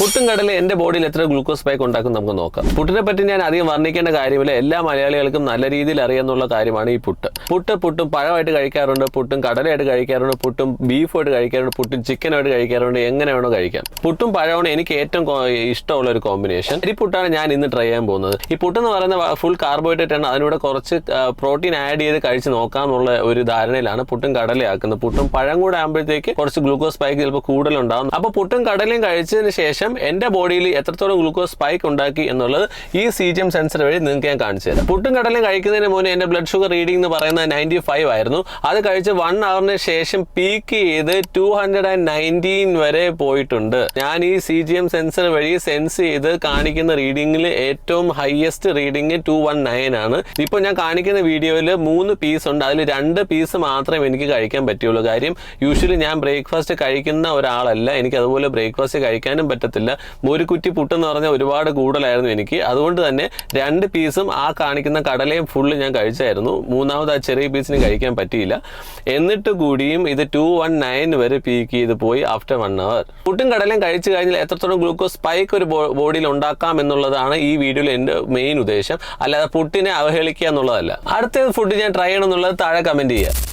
പുട്ടും കടലയും എൻ്റെ ബോഡിയിൽ എത്ര ഗ്ലൂക്കോസ് സ്പൈക്ക് ഉണ്ടാക്കും നമുക്ക് നോക്കാം. പുട്ടിനെ പറ്റി ഞാൻ അധികം വർണ്ണിക്കേണ്ട കാര്യമില്ല. എല്ലാ മലയാളികൾക്കും നല്ല രീതിയിൽ അറിയാന്നുള്ള കാര്യമാണ് ഈ പുട്ടും പഴമായിട്ട് കഴിക്കാറുണ്ട്, പുട്ടും കടലയായിട്ട് കഴിക്കാറുണ്ട്, പുട്ടും ബീഫായിട്ട് കഴിക്കാറുണ്ട്, പുട്ടും ചിക്കനായിട്ട് കഴിക്കാറുണ്ട്. എങ്ങനെ വേണോ കഴിക്കാം. പുട്ടും പഴമാണ് എനിക്ക് ഏറ്റവും ഇഷ്ടമുള്ള ഒരു കോമ്പിനേഷൻ. ഈ പുട്ടാണ് ഞാൻ ഇന്ന് ട്രൈ ചെയ്യാൻ പോകുന്നത്. ഈ പുട്ടെന്ന് പറയുന്ന ഫുൾ കാർബോഹൈഡ്രേറ്റ് ആണ്. അതിലൂടെ കുറച്ച് പ്രോട്ടീൻ ആഡ് ചെയ്ത് കഴിച്ച് നോക്കാമെന്നുള്ള ഒരു ധാരണയിലാണ് പുട്ടും കടലയാക്കുന്നത്. പുട്ടും പഴം കൂടെ ആകുമ്പോഴത്തേക്ക് കുറച്ച് ഗ്ലൂക്കോസ് സ്പൈക്ക് ചിലപ്പോൾ കൂടുതലുണ്ടാകും. അപ്പോൾ പുട്ടും കടലയും കഴിച്ചതിന് ശേഷം എൻ്റെ ബോഡിയിൽ എത്രത്തോളം ഗ്ലൂക്കോസ് സ്പൈക്ക് ഉണ്ടാക്കി എന്നുള്ളത് ഈ CGM സെൻസർ വഴി നിങ്ങൾക്ക് ഞാൻ കാണിച്ചു തരാം. പുട്ടും കടലയും കഴിക്കുന്നതിന് മുന്നേ എൻ്റെ ബ്ലഡ് ഷുഗർ റീഡിംഗ് എന്ന് പറയുന്നത് 95 ആയിരുന്നു. അത് കഴിച്ച് 1 hourന് ശേഷം പീക്ക് ചെയ്ത് 219 വരെ പോയിട്ടുണ്ട്. ഞാൻ ഈ CGM സെൻസർ വഴി സെൻസ് ചെയ്ത് കാണിക്കുന്ന റീഡിംഗിൽ ഏറ്റവും ഹയസ്റ്റ് റീഡിംഗ് 219 ആണ്. ഇപ്പോൾ ഞാൻ കാണിക്കുന്ന വീഡിയോയിൽ 3 പീസ് ഉണ്ട്. അതിൽ 2 പീസ് മാത്രമേ എനിക്ക് കഴിക്കാൻ പറ്റുള്ളൂ. കാര്യം യൂഷ്വലി ഞാൻ ബ്രേക്ക്ഫാസ്റ്റ് കഴിക്കുന്ന ഒരാളല്ല. എനിക്ക് അതുപോലെ ബ്രേക്ക്ഫാസ്റ്റ് കഴിക്കാനും പറ്റത്തില്ല. ഒരു കുറ്റി പുട്ടെന്ന് പറഞ്ഞാൽ ഒരുപാട് കൂടുതലായിരുന്നു എനിക്ക്. അതുകൊണ്ട് തന്നെ 2 പീസും ആ കാണിക്കുന്ന കടലയും ഫുള്ള് ഞാൻ കഴിച്ചായിരുന്നു. മൂന്നാമത് ആ ചെറിയ പീസിന് കഴിക്കാൻ പറ്റിയില്ല. എന്നിട്ട് കൂടിയും ഇത് 219 വരെ പീക്ക് ചെയ്ത് പോയി ആഫ്റ്റർ 1 hour. പുട്ടും കടലയും കഴിച്ചു കഴിഞ്ഞാൽ എത്രത്തോളം ഗ്ലൂക്കോസ് സ്പൈക്ക് ഒരു ബോഡിയിൽ ഉണ്ടാക്കാം എന്നുള്ളതാണ് ഈ വീഡിയോയിൽ എൻ്റെ മെയിൻ ഉദ്ദേശം. അല്ലാതെ പുട്ടിനെ അവഹേളിക്കുക എന്നുള്ളതല്ല. അടുത്ത ഫുഡ് ഞാൻ ട്രൈ ചെയ്യണം എന്നുള്ളത് താഴെ കമന്റ് ചെയ്യുക.